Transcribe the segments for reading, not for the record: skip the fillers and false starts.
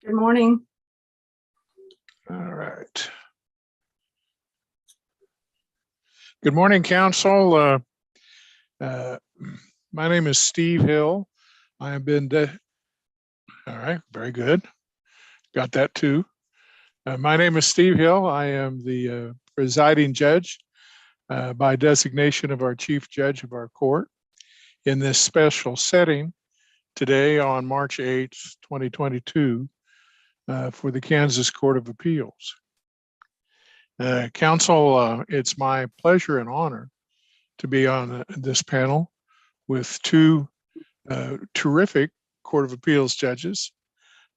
Good morning. All right. Good morning, Counsel. My name is Steve Hill. I have been, all right, very good. Got that too. My name is Steve Hill. I am the presiding judge by designation of our chief judge of our court in this special setting today on March 8th, 2022 for the Kansas Court of Appeals. Counsel, it's my pleasure and honor to be on this panel with two terrific Court of Appeals judges.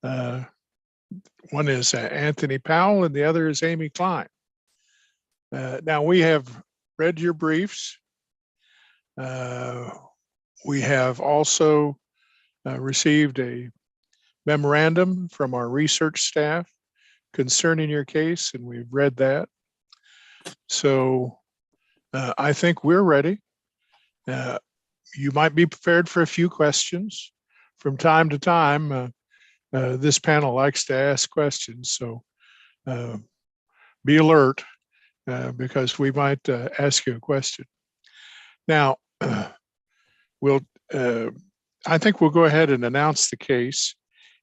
One is Anthony Powell and the other is Amy Klein. Now we have read your briefs. We have also received a memorandum from our research staff concerning your case, and we've read that. So I think we're ready. You might be prepared for a few questions. From time to time, this panel likes to ask questions, so be alert because we might ask you a question. Now, I think we'll go ahead and announce the case.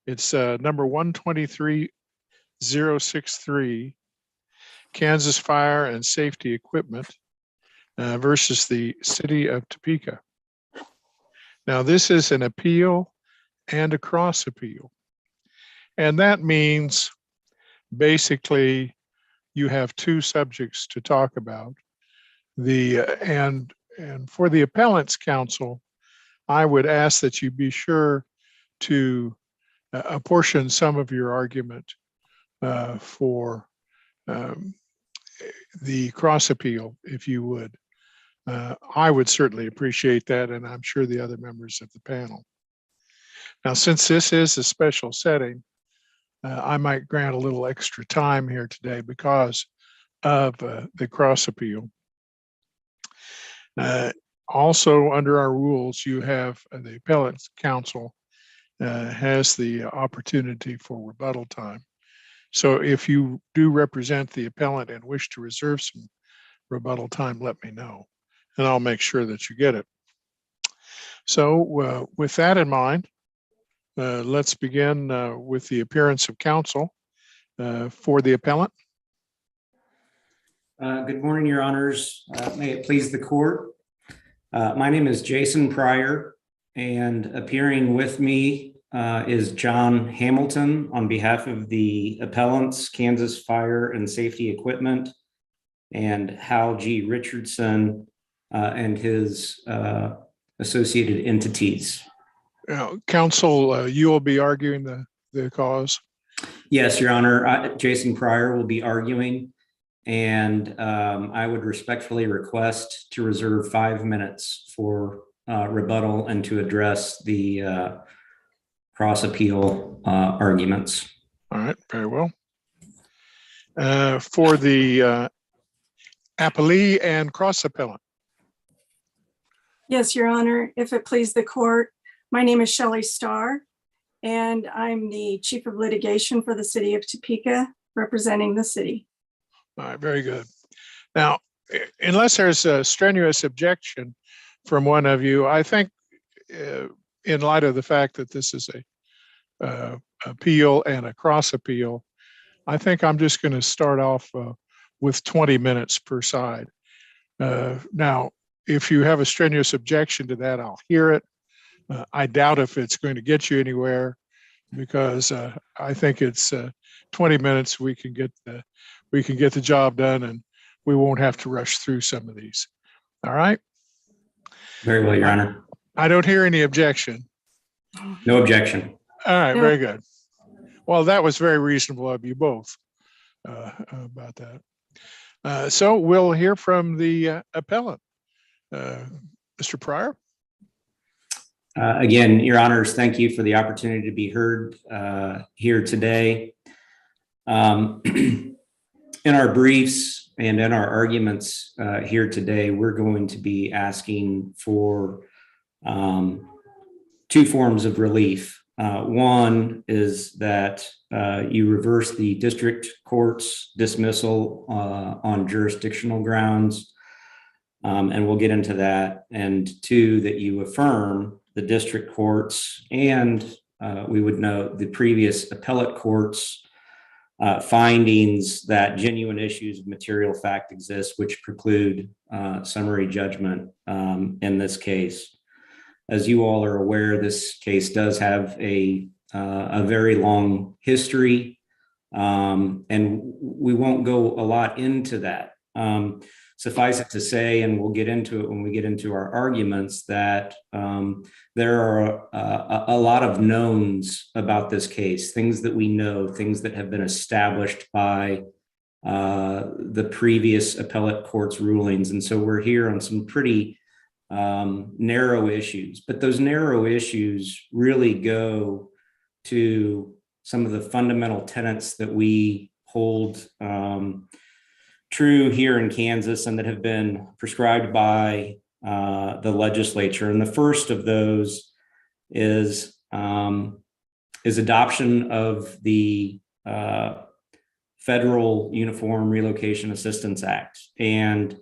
It's number 123063, Kansas Fire and Safety Equipment versus the City of Topeka. Now, this is an appeal and a cross appeal. And that means basically you have two subjects to talk about. And for the appellant's counsel, I would ask that you be sure to apportion some of your argument for the cross appeal, if you would. I would certainly appreciate that, and I'm sure the other members of the panel. Now, since this is a special setting, I might grant a little extra time here today because of the cross appeal. Also, under our rules, you have the appellate counsel has the opportunity for rebuttal time. So if you do represent the appellant and wish to reserve some rebuttal time, let me know, and I'll make sure that you get it. So with that in mind, let's begin with the appearance of counsel for the appellant. Good morning, Your Honors. May it please the court. My name is Jason Pryor, and appearing with me is John Hamilton on behalf of the appellants, Kansas Fire and Safety Equipment, and Hal G. Richardson and his associated entities. Counsel, you will be arguing the cause? Yes, Your Honor. Jason Pryor will be arguing, and I would respectfully request to reserve 5 minutes for rebuttal and to address the cross appeal arguments. All right, very well. For the appellee and cross appellant. Yes, Your Honor, if it please the court, my name is Shelley Starr, and I'm the Chief of Litigation for the City of Topeka, representing the city. All right, very good. Now, unless there's a strenuous objection from one of you, I think in light of the fact that this is a appeal and a cross appeal, I think I'm just going to start off with 20 minutes per side. Now, if you have a strenuous objection to that, I'll hear it. I doubt if it's going to get you anywhere because I think it's 20 minutes. We can get the job done, and we won't have to rush through some of these. All right. Very well, Your Honor. I don't hear any objection. No objection. All right. Very good. Well, that was very reasonable of you both about that. So we'll hear from the appellant. Mr. Pryor. Again, Your Honors, thank you for the opportunity to be heard here today. In our briefs and in our arguments here today, we're going to be asking for two forms of relief. One is that you reverse the district court's dismissal on jurisdictional grounds, and we'll get into that. And two, that you affirm the district courts and we would note the previous appellate courts findings that genuine issues of material fact exist, which preclude summary judgment in this case. As you all are aware, this case does have a very long history, and we won't go a lot into that. Suffice it to say, and we'll get into it when we get into our arguments, that there are a lot of knowns about this case, things that we know, things that have been established by the previous appellate court's rulings. And so we're here on some pretty narrow issues, but those narrow issues really go to some of the fundamental tenets that we hold true here in Kansas and that have been prescribed by the legislature. And the first of those is adoption of the Federal Uniform Relocation Assistance Act. And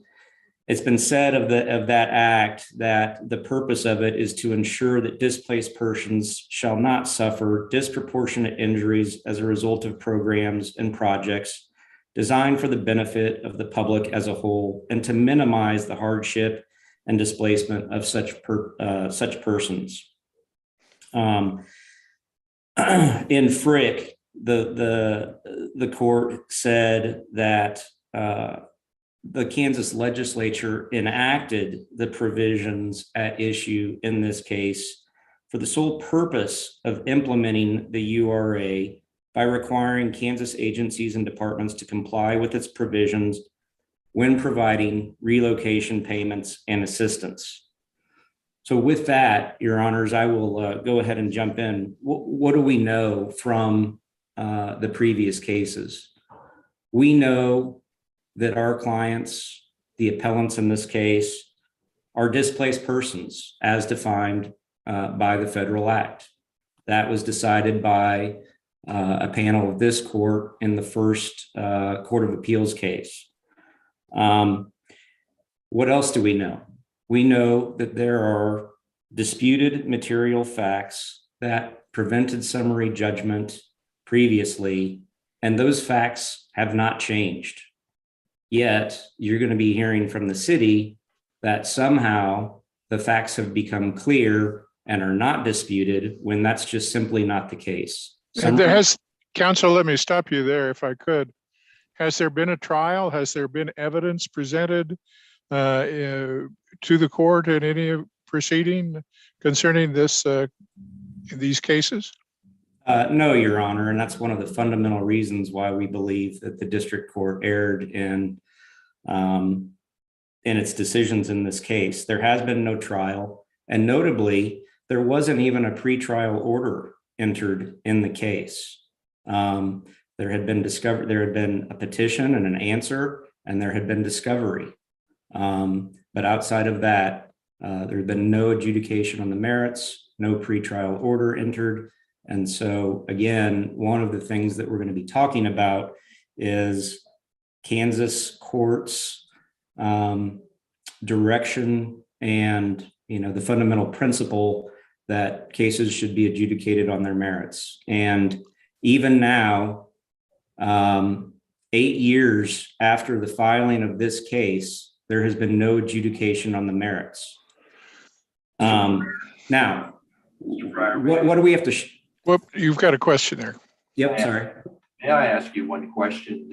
it's been said of that act that the purpose of it is to ensure that displaced persons shall not suffer disproportionate injuries as a result of programs and projects designed for the benefit of the public as a whole, and to minimize the hardship and displacement of such persons. In Frick, the court said that the Kansas legislature enacted the provisions at issue in this case for the sole purpose of implementing the URA by requiring Kansas agencies and departments to comply with its provisions when providing relocation payments and assistance. So with that, Your Honors, I will go ahead and jump in. What do we know from the previous cases? We know that our clients, the appellants in this case, are displaced persons as defined by the federal act. That was decided by a panel of this court in the first Court of Appeals case. What else do we know? We know that there are disputed material facts that prevented summary judgment previously, and those facts have not changed. Yet you're going to be hearing from the city that somehow the facts have become clear and are not disputed, when that's just simply not the case. And there has, Counsel, let me stop you there if I could. Has there been a trial? Has there been evidence presented to the court in any proceeding concerning these cases? No, Your Honor, and that's one of the fundamental reasons why we believe that the district court erred in its decisions in this case. There has been no trial, and notably, there wasn't even a pretrial order entered in the case. There had been a petition and an answer, and there had been discovery. But outside of that, there had been no adjudication on the merits, no pretrial order entered. And so, again, one of the things that we're going to be talking about is Kansas courts' direction and, the fundamental principle that cases should be adjudicated on their merits. And even now, 8 years after the filing of this case, there has been no adjudication on the merits. Now, what do we have to? Well, you've got a question there. Yep, sorry. May I ask you one question?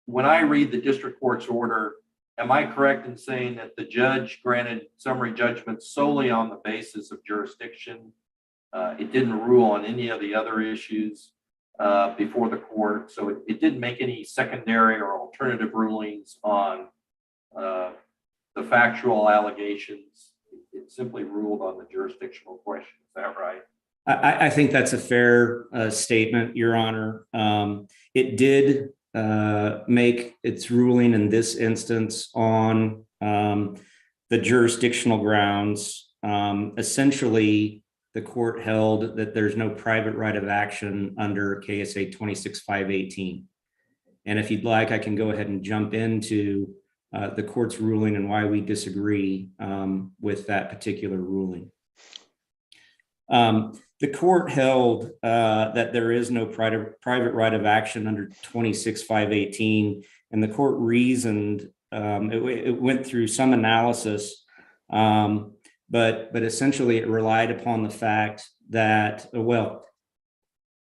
When I read the district court's order, am I correct in saying that the judge granted summary judgment solely on the basis of jurisdiction? It didn't rule on any of the other issues before the court. So it didn't make any secondary or alternative rulings on the factual allegations. It simply ruled on the jurisdictional question. Is that right? I think that's a fair statement, Your Honor. It did make its ruling in this instance on the jurisdictional grounds, essentially the court held that there's no private right of action under KSA 26518. And if you'd like, I can go ahead and jump into the court's ruling and why we disagree with that particular ruling. The court held that there is no private right of action under 26518, and the court reasoned, it went through some analysis, but essentially it relied upon the fact that, well,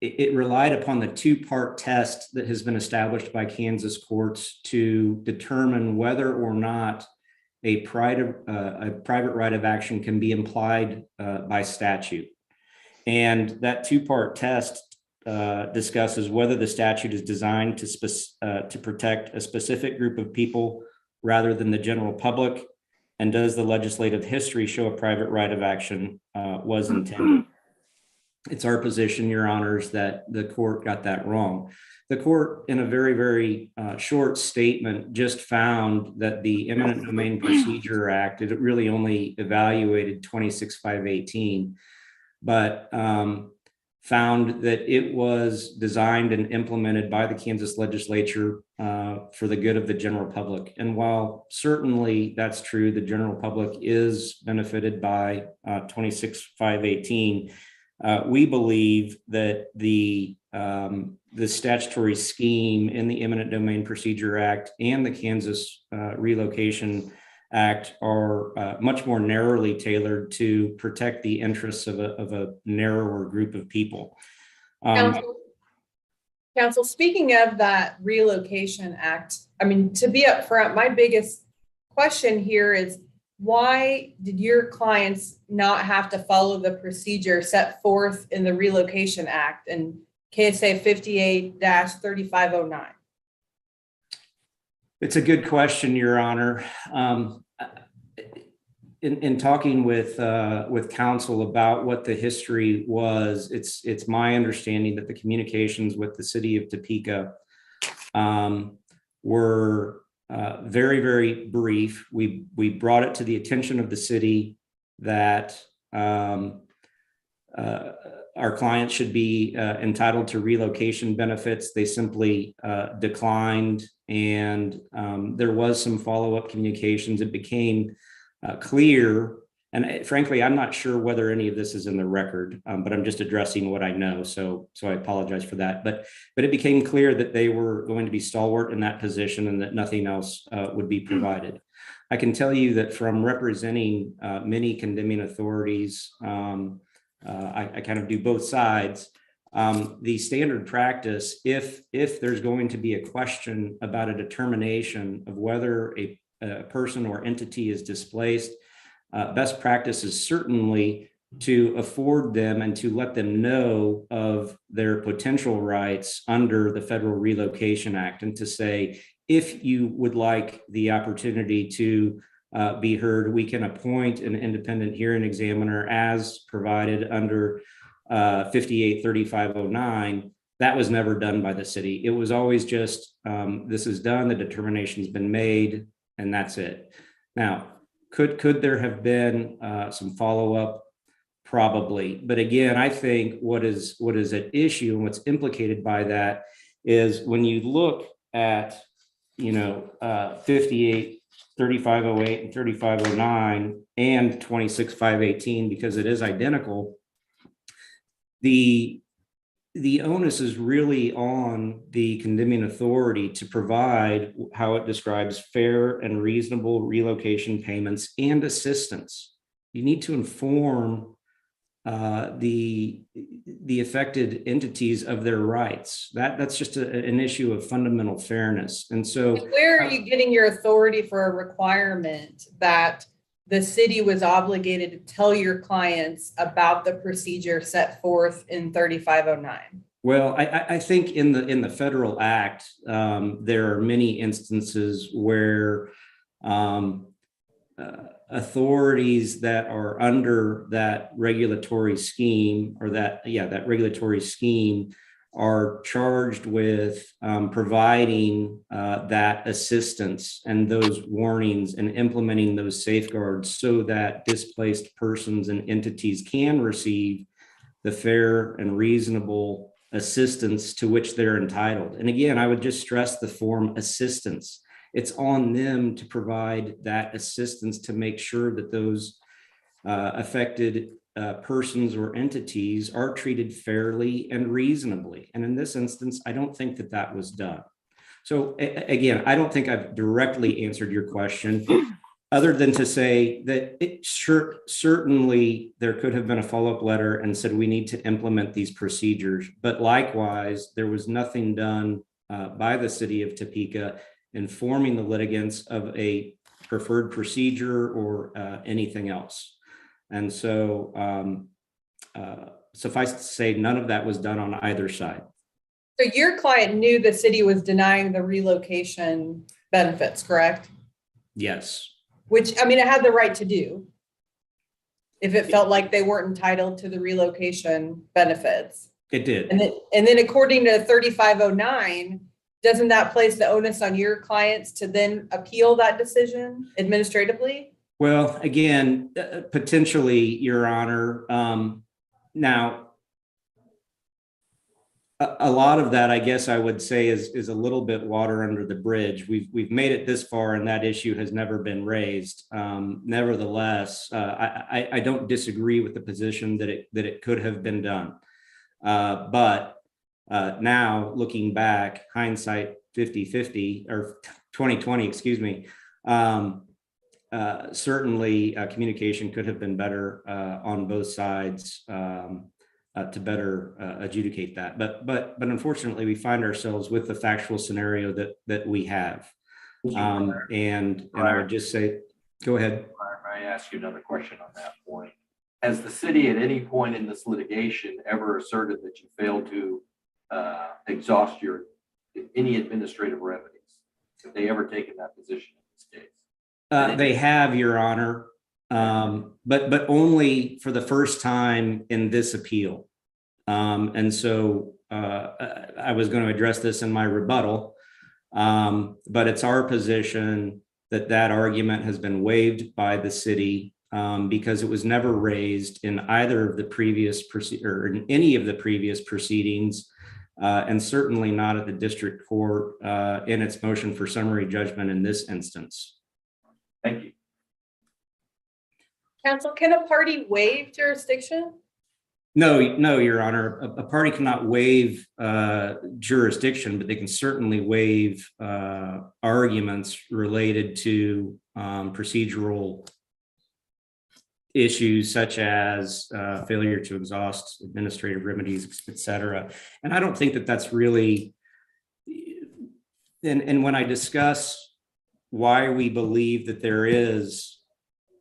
it relied upon the two-part test that has been established by Kansas courts to determine whether or not a private right of action can be implied by statute. And that two-part test discusses whether the statute is designed to protect a specific group of people rather than the general public, and does the legislative history show a private right of action was intended. It's our position, Your Honors, that the court got that wrong. The court, in a very, very short statement, just found that the Eminent Domain Procedure Act, it really only evaluated 26518, but found that it was designed and implemented by the Kansas legislature for the good of the general public. And while certainly that's true, the general public is benefited by 26518, we believe that the statutory scheme in the Eminent Domain Procedure Act and the Kansas Relocation Act are much more narrowly tailored to protect the interests of a narrower group of people. Counsel, speaking of that Relocation Act, I mean, to be upfront, my biggest question here is, why did your clients not have to follow the procedure set forth in the Relocation Act and KSA 58-3509? It's a good question, Your Honor. In talking with counsel about what the history was, it's my understanding that the communications with the city of Topeka were very, very brief. We brought it to the attention of the city that our clients should be entitled to relocation benefits. They simply declined, and there was some follow-up communications. It became clear, and frankly, I'm not sure whether any of this is in the record, but I'm just addressing what I know. So I apologize for that. But it became clear that they were going to be stalwart in that position and that nothing else would be provided. I can tell you that from representing many condemning authorities, I kind of do both sides. The standard practice, if there's going to be a question about a determination of whether a person or entity is displaced, best practice is certainly to afford them and to let them know of their potential rights under the Federal Relocation Act, and to say, if you would like the opportunity to be heard, we can appoint an independent hearing examiner as provided under 58-3509. That was never done by the city. It was always just, this is done, the determination's been made, and that's it. Now, could there have been some follow-up? Probably. But again, I think what is at issue and what's implicated by that is when you look at, 58, 3508 and 3509 and 26518, because it is identical, the onus is really on the condemning authority to provide how it describes fair and reasonable relocation payments and assistance. You need to inform the affected entities of their rights. That's just an issue of fundamental fairness. And so where are you getting your authority for a requirement that the city was obligated to tell your clients about the procedure set forth in 3509? Well, I think in the federal act, there are many instances where authorities that are under that regulatory scheme, or that regulatory scheme, are charged with providing that assistance and those warnings and implementing those safeguards so that displaced persons and entities can receive the fair and reasonable assistance to which they're entitled. And again, I would just stress the form assistance. It's on them to provide that assistance to make sure that those affected persons or entities are treated fairly and reasonably. And in this instance, I don't think that that was done. So again, I don't think I've directly answered your question, other than to say that it certainly there could have been a follow-up letter and said we need to implement these procedures. But likewise, there was nothing done by the city of Topeka informing the litigants of a preferred procedure or anything else. And so suffice to say, none of that was done on either side. So your client knew the city was denying the relocation benefits, correct? Yes. Which, I mean, it had the right to do if it felt like they weren't entitled to the relocation benefits. It did. And then according to 3509, doesn't that place the onus on your clients to then appeal that decision administratively? Well, again, potentially, Your Honor. Now, a lot of that, I guess I would say, is a little bit water under the bridge. We've made it this far, and that issue has never been raised. Nevertheless, I don't disagree with the position that it could have been done. But now, looking back, hindsight 50-50 or 2020, excuse me. Certainly, communication could have been better on both sides to better adjudicate that. But unfortunately, we find ourselves with the factual scenario that we have. And I would just say, go ahead. May I ask you another question on that point? Has the city at any point in this litigation ever asserted that you failed to exhaust any administrative remedies? Have they ever taken that position in this case? They have, Your Honor, but only for the first time in this appeal. And so I was going to address this in my rebuttal, but it's our position that argument has been waived by the city because it was never raised in either of the previous or in any of the previous proceedings, and certainly not at the district court in its motion for summary judgment in this instance. Thank you. Counsel, can a party waive jurisdiction? No, Your Honor. A party cannot waive jurisdiction, but they can certainly waive arguments related to procedural issues such as failure to exhaust administrative remedies, et cetera. And I don't think that that's really, and when I discuss why we believe that there is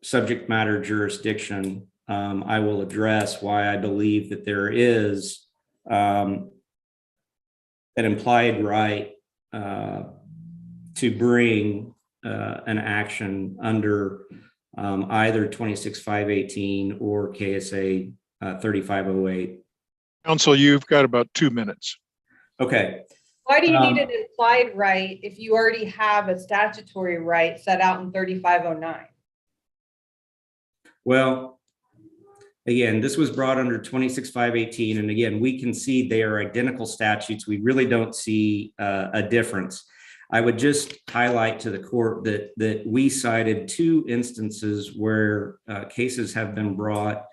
subject matter jurisdiction, I will address why I believe that there is an implied right to bring an action under either 26-518 or KSA 3508. Counsel, you've got about 2 minutes. Okay. Why do you need an implied right if you already have a statutory right set out in 3509? Well, again, this was brought under 26-518. And again, we can see they are identical statutes. We really don't see a difference. I would just highlight to the court that we cited 2 instances where cases have been brought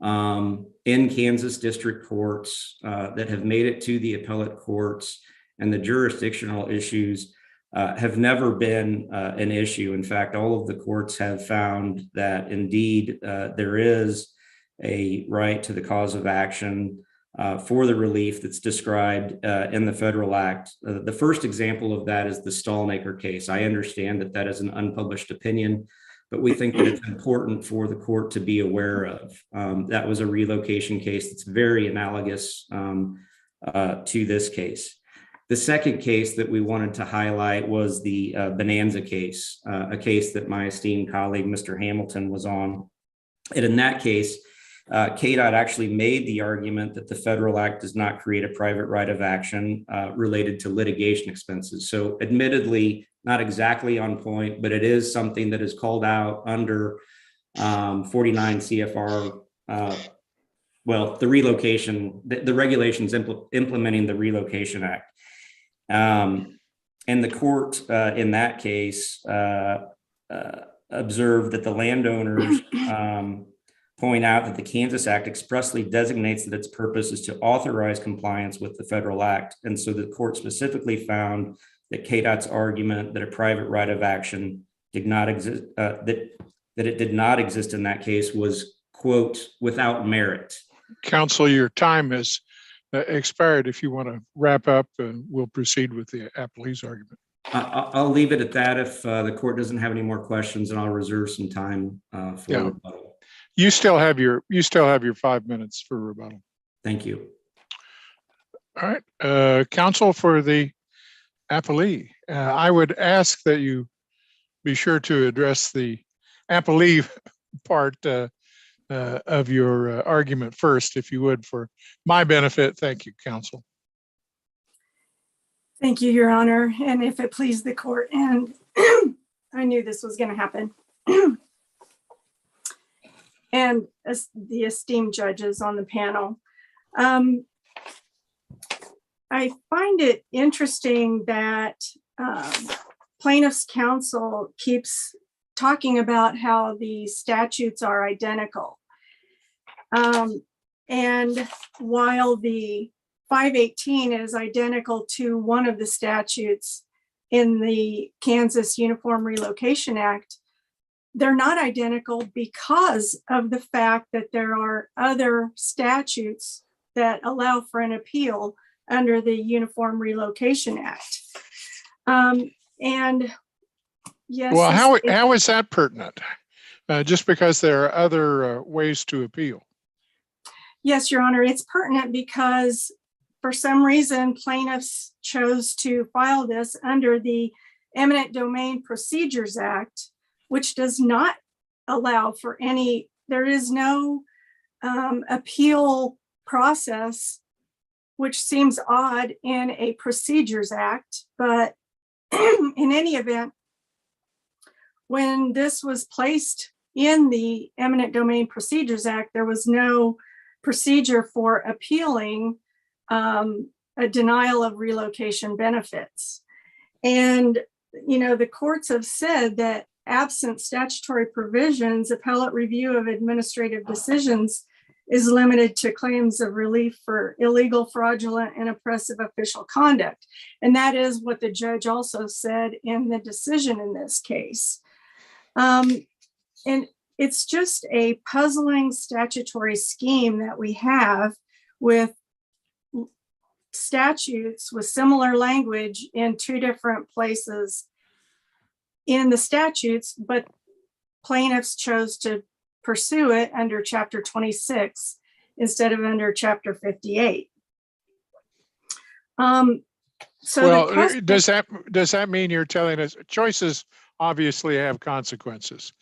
in Kansas district courts that have made it to the appellate courts, and the jurisdictional issues have never been an issue. In fact, all of the courts have found that indeed there is a right to the cause of action for the relief that's described in the federal act. The first example of that is the Stallmaker case. I understand that that is an unpublished opinion, but we think that it's important for the court to be aware of. That was a relocation case that's very analogous to this case. The second case that we wanted to highlight was the Bonanza case, a case that my esteemed colleague, Mr. Hamilton, was on. And in that case, KDOT actually made the argument that the federal act does not create a private right of action related to litigation expenses. So admittedly, not exactly on point, but it is something that is called out under 49 CFR, the relocation, the regulations implementing the Relocation Act. And the court in that case observed that the landowners point out that the Kansas Act expressly designates that its purpose is to authorize compliance with the federal act. And so the court specifically found that KDOT's argument that a private right of action did not exist, that it did not exist in that case was, quote, without merit. Counsel, your time has expired. If you want to wrap up, we'll proceed with the appellee's argument. I'll leave it at that if the court doesn't have any more questions, and I'll reserve some time for rebuttal. You still have your 5 minutes for rebuttal. Thank you. All right, counsel for the appellee. I would ask that you be sure to address the appellee part of your argument first, if you would, for my benefit. Thank you, counsel. Thank you, Your Honor. And if it pleased the court, and I knew this was going to happen. And as the esteemed judges on the panel, I find it interesting that plaintiff's counsel keeps talking about how the statutes are identical. And while the 518 is identical to one of the statutes in the Kansas Uniform Relocation Act, they're not identical because of the fact that there are other statutes that allow for an appeal under the Uniform Relocation Act. And yes. Well, how is that pertinent? Just because there are other ways to appeal? Yes, Your Honor, it's pertinent because for some reason plaintiffs chose to file this under the Eminent Domain Procedures Act, which does not allow for any, there is no appeal process, which seems odd in a Procedures Act. But in any event, when this was placed in the Eminent Domain Procedures Act, there was no procedure for appealing a denial of relocation benefits. And, you know, the courts have said that absent statutory provisions, appellate review of administrative decisions is limited to claims of relief for illegal, fraudulent, and oppressive official conduct. And that is what the judge also said in the decision in this case. And it's just a puzzling statutory scheme that we have with statutes with similar language in two different places in the statutes, but plaintiffs chose to pursue it under Chapter 26 instead of under Chapter 58. Does that mean you're telling us choices obviously have consequences,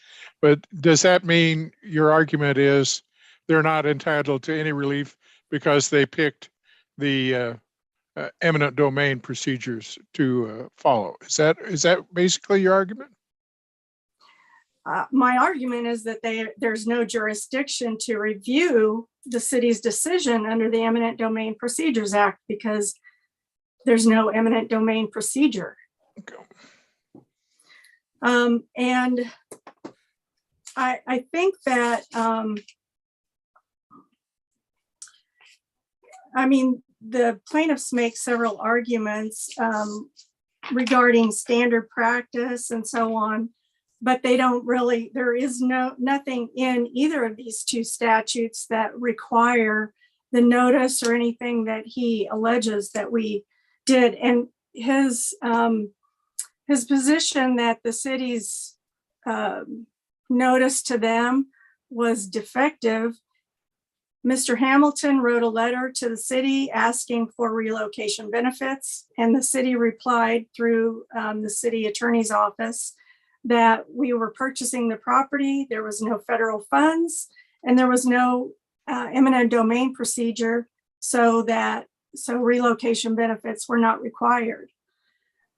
but does that mean your argument is they're not entitled to any relief because they picked the eminent domain procedures to follow? Is that basically your argument? My argument is that there's no jurisdiction to review the city's decision under the Eminent Domain Procedures Act because there's no eminent domain procedure. Okay. And I think that, the plaintiffs make several arguments regarding standard practice and so on, but they don't really, there is nothing in either of these two statutes that require the notice or anything that he alleges that we did. And his position that the city's notice to them was defective. Mr. Hamilton wrote a letter to the city asking for relocation benefits, and the city replied through the city attorney's office that we were purchasing the property, there was no federal funds, and there was no eminent domain procedure so relocation benefits were not required.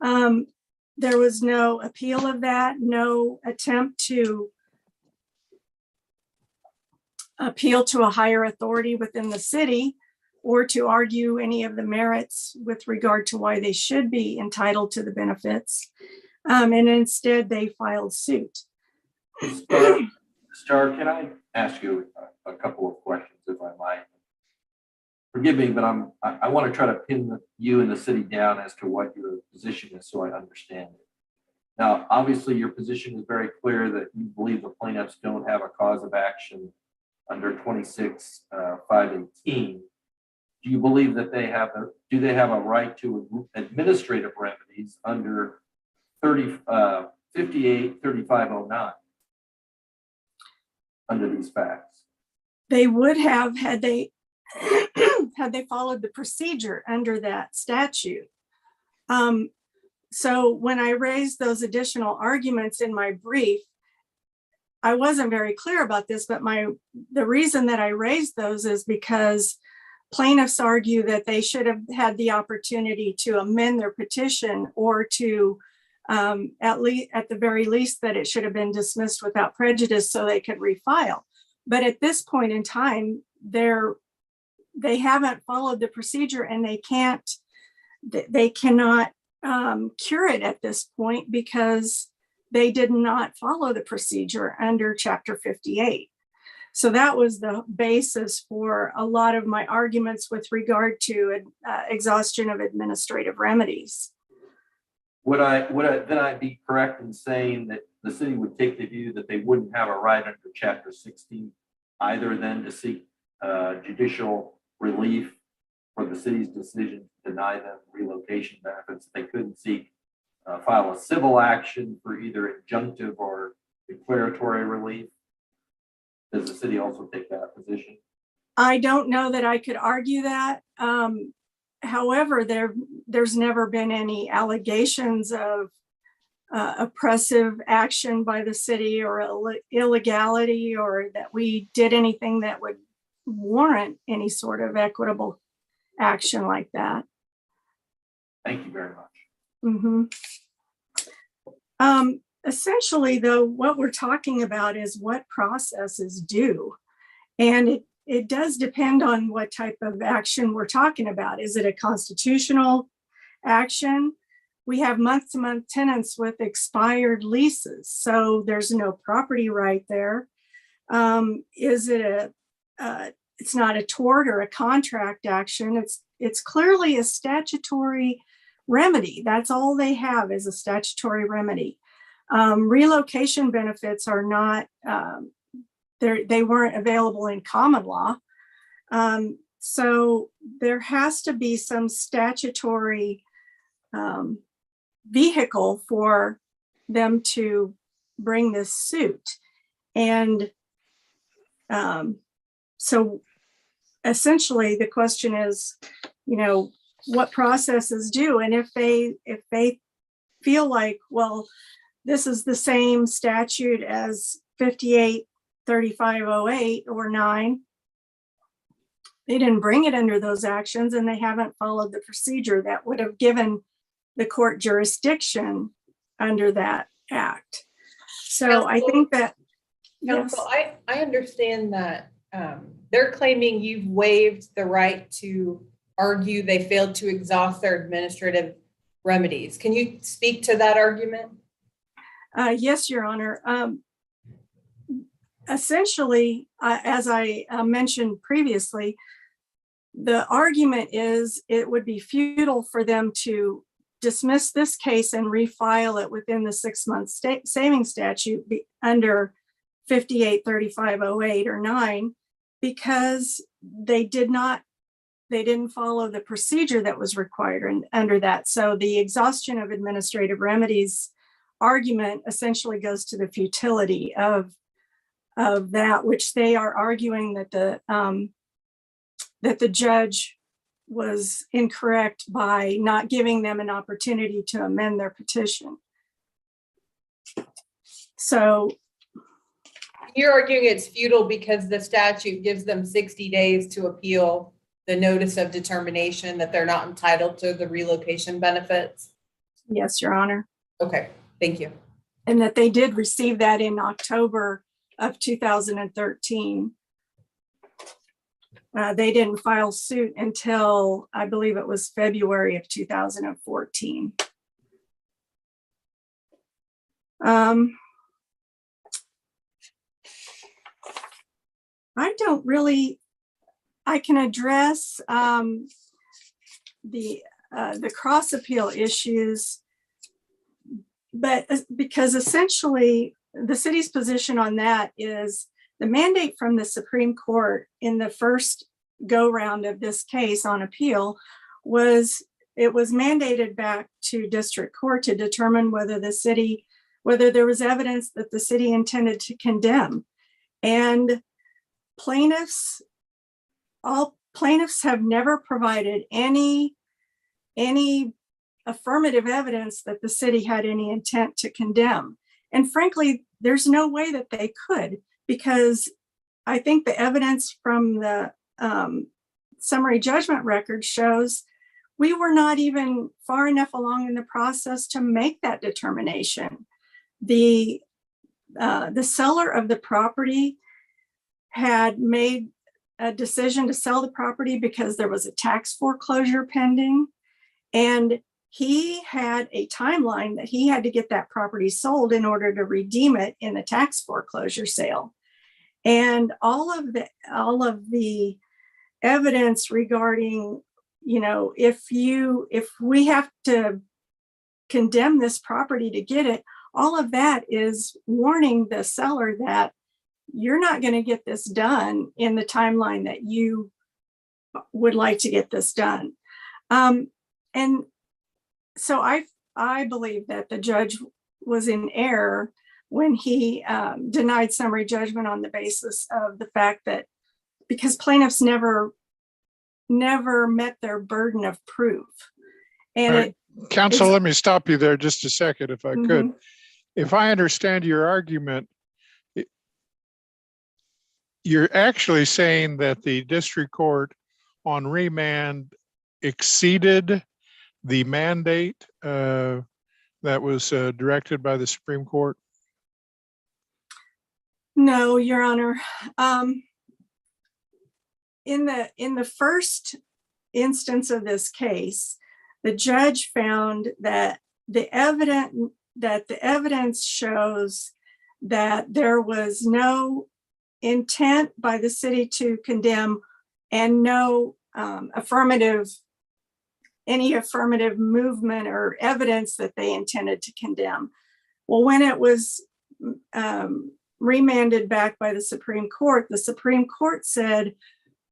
There was no appeal of that, no attempt to appeal to a higher authority within the city or to argue any of the merits with regard to why they should be entitled to the benefits. And instead they filed suit. Star, can I ask you a couple of questions, if I might? Forgive me, but I want to try to pin you and the city down as to what your position is so I understand it. Now, obviously, your position is very clear that you believe the plaintiffs don't have a cause of action under 26-518. Do you believe that they have do they have a right to administrative remedies under 58-3509 under these facts? They would have had they followed the procedure under that statute. So when I raised those additional arguments in my brief, I wasn't very clear about this, but the reason that I raised those is because plaintiffs argue that they should have had the opportunity to amend their petition or to at the very least that it should have been dismissed without prejudice so they could refile. But at this point in time, they haven't followed the procedure and they cannot cure it at this point because they did not follow the procedure under Chapter 58. So that was the basis for a lot of my arguments with regard to exhaustion of administrative remedies. Would I be correct in saying that the city would take the view that they wouldn't have a right under Chapter 16 either then to seek judicial relief for the city's decision to deny them relocation benefits? They couldn't file a civil action for either injunctive or declaratory relief. Does the city also take that position? I don't know that I could argue that. However, there's never been any allegations of oppressive action by the city or illegality or that we did anything that would warrant any sort of equitable action like that. Thank you very much. Mm-hmm. Essentially, though, what we're talking about is what process is due. And it does depend on what type of action we're talking about. Is it a constitutional action? We have month-to-month tenants with expired leases, so there's no property right there. Is it it's not a tort or a contract action. It's clearly a statutory remedy. That's all they have is a statutory remedy. Relocation benefits are not, they weren't available in common law. So there has to be some statutory vehicle for them to bring this suit. And so essentially the question is, what process is due? And if they feel like, well, this is the same statute as 58-3508 or 9, they didn't bring it under those actions and they haven't followed the procedure that would have given the court jurisdiction under that act. So Counsel, I think that Counsel, yes. I understand that they're claiming you've waived the right to argue they failed to exhaust their administrative remedies. Can you speak to that argument? Yes, Your Honor. Essentially, as I mentioned previously, the argument is it would be futile for them to dismiss this case and refile it within the 6-month saving statute under 58-3508 or 9 because they didn't follow the procedure that was required under that. So the exhaustion of administrative remedies argument essentially goes to the futility of that, which they are arguing that the judge was incorrect by not giving them an opportunity to amend their petition. So You're arguing it's futile because the statute gives them 60 days to appeal the notice of determination that they're not entitled to the relocation benefits? Yes, Your Honor. Okay, thank you. And that they did receive that in October of 2013. They didn't file suit until, I believe it was February of 2014. I can address the cross appeal issues, but because essentially the city's position on that is the mandate from the Supreme Court in the first go round of this case on appeal was mandated back to district court to determine whether there was evidence that the city intended to condemn. And all plaintiffs have never provided any affirmative evidence that the city had any intent to condemn. And frankly, there's no way that they could, because I think the evidence from the summary judgment record shows we were not even far enough along in the process to make that determination. The seller of the property had made a decision to sell the property because there was a tax foreclosure pending, and he had a timeline that he had to get that property sold in order to redeem it in the tax foreclosure sale. And all of the evidence regarding, if we have to condemn this property to get it, all of that is warning the seller that you're not going to get this done in the timeline that you would like to get this done. And so I believe that the judge was in error when he denied summary judgment on the basis of the fact that because plaintiffs never met their burden of proof. And right. Counsel, let me stop you there just a second, if I could. Mm-hmm. If I understand your argument, you're actually saying that the district court on remand exceeded the mandate that was directed by the Supreme Court? No, Your Honor. In the first instance of this case, the judge found that the evidence shows that there was no intent by the city to condemn and no any affirmative movement or evidence that they intended to condemn. Well, when it was remanded back by the Supreme Court said,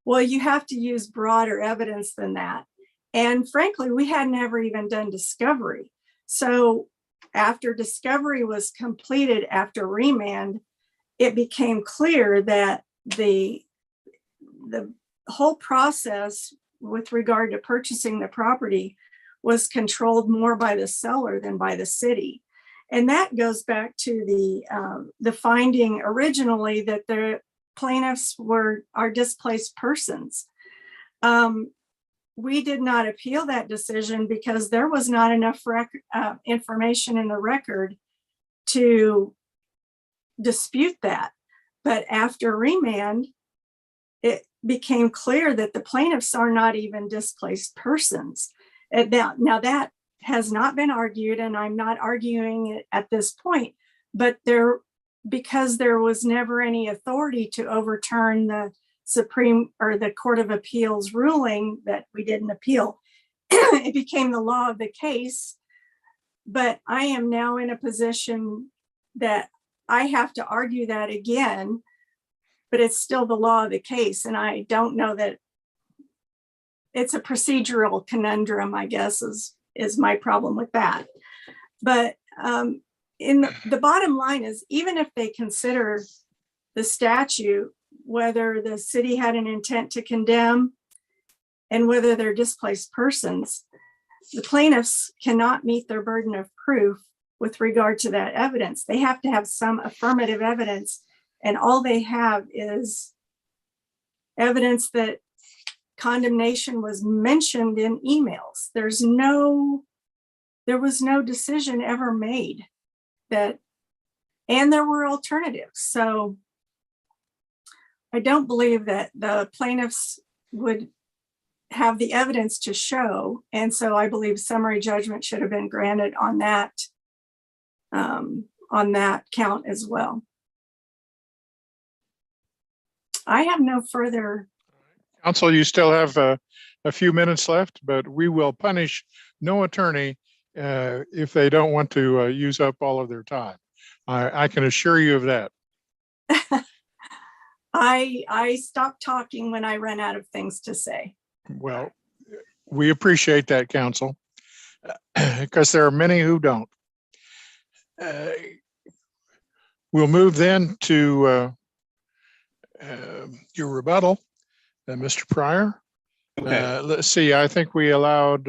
well, you have to use broader evidence than that. And frankly, we had never even done discovery. So after discovery was completed after remand, it became clear that the whole process with regard to purchasing the property was controlled more by the seller than by the city. And that goes back to the finding originally that the plaintiffs are displaced persons. We did not appeal that decision because there was not enough information in the record to dispute that. But after remand, it became clear that the plaintiffs are not even displaced persons. Now that has not been argued, and I'm not arguing it at this point, but because there was never any authority to overturn the Supreme or the Court of Appeals ruling that we didn't appeal, it became the law of the case. But I am now in a position that I have to argue that again, but it's still the law of the case. And I don't know that it's a procedural conundrum, I guess, is my problem with that. But the bottom line is, even if they consider the statute, whether the city had an intent to condemn and whether they're displaced persons, the plaintiffs cannot meet their burden of proof with regard to that evidence. They have to have some affirmative evidence And all they have is evidence that condemnation was mentioned in emails. There was no decision ever made and there were alternatives. So I don't believe that the plaintiffs would have the evidence to show. And so I believe summary judgment should have been granted on that count as well. I have no further. Counsel, you still have a few minutes left, but we will punish no attorney if they don't want to use up all of their time. I can assure you of that. I stopped talking when I ran out of things to say. Well, we appreciate that, counsel, because there are many who don't. We'll move then to your rebuttal, Mr. Pryor. Okay. Let's see, I think we allowed,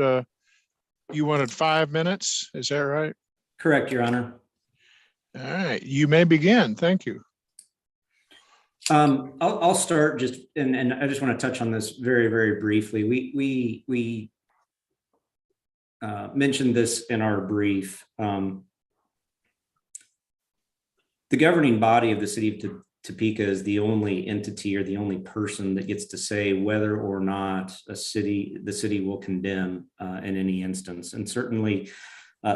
you wanted 5 minutes, is that right? Correct, Your Honor. All right, you may begin. Thank you. I'll start just, and I just want to touch on this very, very briefly. We mentioned this in our brief. The governing body of the city of Topeka is the only entity or the only person that gets to say whether or not the city will condemn in any instance. And certainly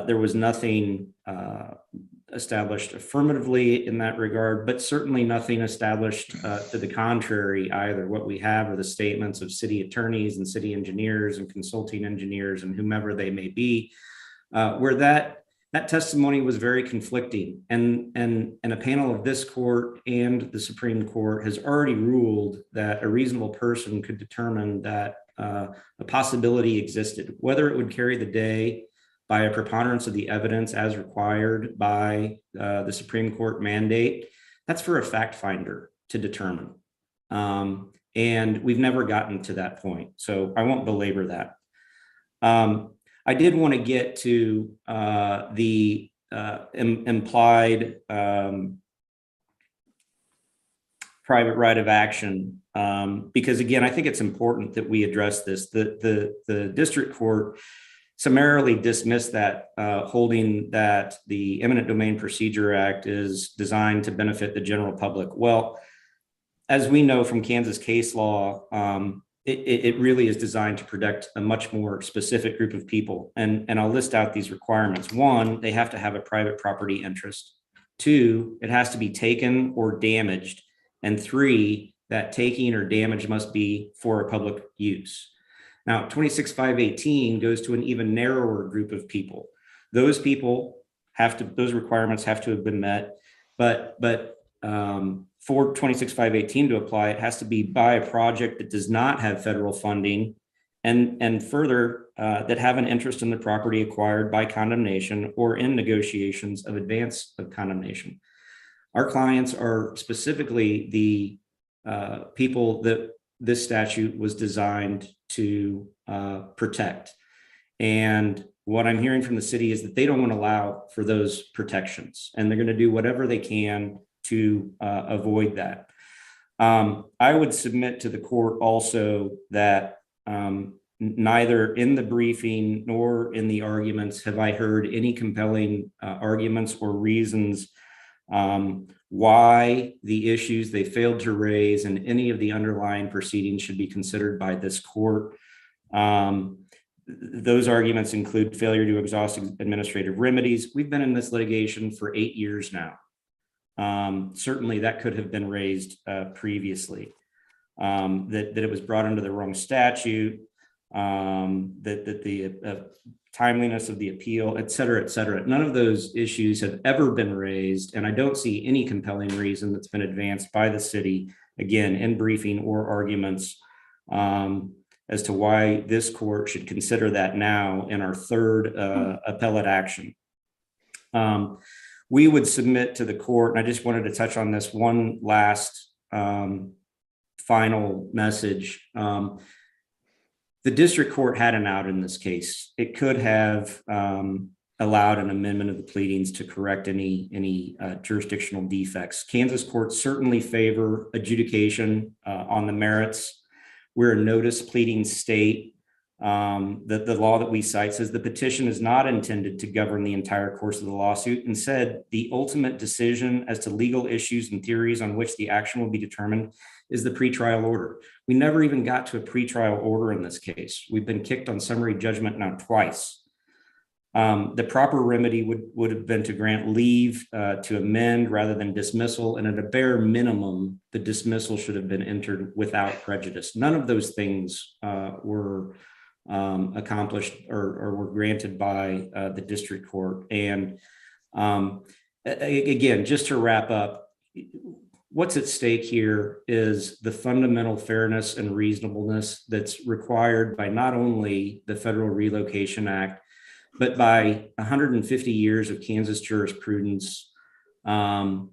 there was nothing established affirmatively in that regard, but certainly nothing established to the contrary either. What we have are the statements of city attorneys and city engineers and consulting engineers and whomever they may be, where that testimony was very conflicting. And a panel of this court and the Supreme Court has already ruled that a reasonable person could determine that a possibility existed, whether it would carry the day by a preponderance of the evidence as required by the Supreme Court mandate. That's for a fact finder to determine. And we've never gotten to that point, so I won't belabor that. I did want to get to the implied private right of action, because again, I think it's important that we address this. The district court summarily dismissed that, holding that the Eminent Domain Procedure Act is designed to benefit the general public. Well, as we know from Kansas case law, it really is designed to protect a much more specific group of people. And I'll list out these requirements. 1, they have to have a private property interest. 2, it has to be taken or damaged. And 3, that taking or damage must be for a public use. Now, 26.518 goes to an even narrower group of people. Those people those requirements have to have been met, but for 26.518 to apply, it has to be by a project that does not have federal funding and further that have an interest in the property acquired by condemnation or in negotiations of advance of condemnation. Our clients are specifically the people that this statute was designed to protect. And what I'm hearing from the city is that they don't want to allow for those protections, and they're going to do whatever they can to avoid that. I would submit to the court also that neither in the briefing nor in the arguments have I heard any compelling arguments or reasons why the issues they failed to raise in any of the underlying proceedings should be considered by this court. Those arguments include failure to exhaust administrative remedies. We've been in this litigation for 8 years now. Certainly that could have been raised previously, that it was brought under the wrong statute, that the timeliness of the appeal, et cetera, et cetera. None of those issues have ever been raised, and I don't see any compelling reason that's been advanced by the city, again, in briefing or arguments, as to why this court should consider that now in our third appellate action. We would submit to the court, and I just wanted to touch on this one last final message. The district court had an out in this case. It could have allowed an amendment of the pleadings to correct any jurisdictional defects. Kansas courts certainly favor adjudication on the merits. We're a notice pleading state. That the law that we cite says the petition is not intended to govern the entire course of the lawsuit. Instead, the ultimate decision as to legal issues and theories on which the action will be determined is the pretrial order. We never even got to a pretrial order in this case. We've been kicked on summary judgment now twice. The proper remedy would have been to grant leave to amend rather than dismissal. And at a bare minimum, the dismissal should have been entered without prejudice. None of those things were accomplished or were granted by the district court. And again, just to wrap up, what's at stake here is the fundamental fairness and reasonableness that's required by not only the Federal Relocation Act, but by 150 years of Kansas jurisprudence and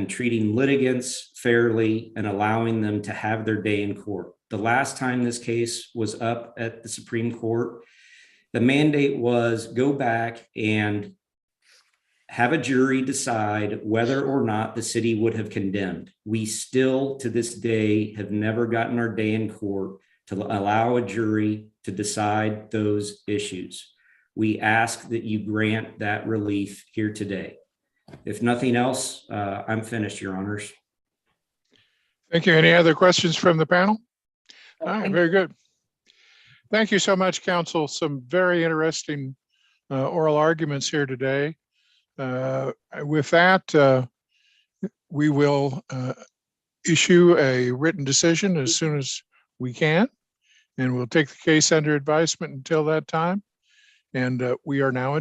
treating litigants fairly and allowing them to have their day in court. The last time this case was up at the Supreme Court, the mandate was go back and have a jury decide whether or not the city would have condemned. We still, to this day, have never gotten our day in court to allow a jury to decide those issues. We ask that you grant that relief here today. If nothing else, I'm finished, Your Honors. Thank you. Any other questions from the panel? All right, very good. Thank you so much, counsel. Some very interesting oral arguments here today. With that, we will issue a written decision as soon as we can, and we'll take the case under advisement until that time. And we are now adjourned.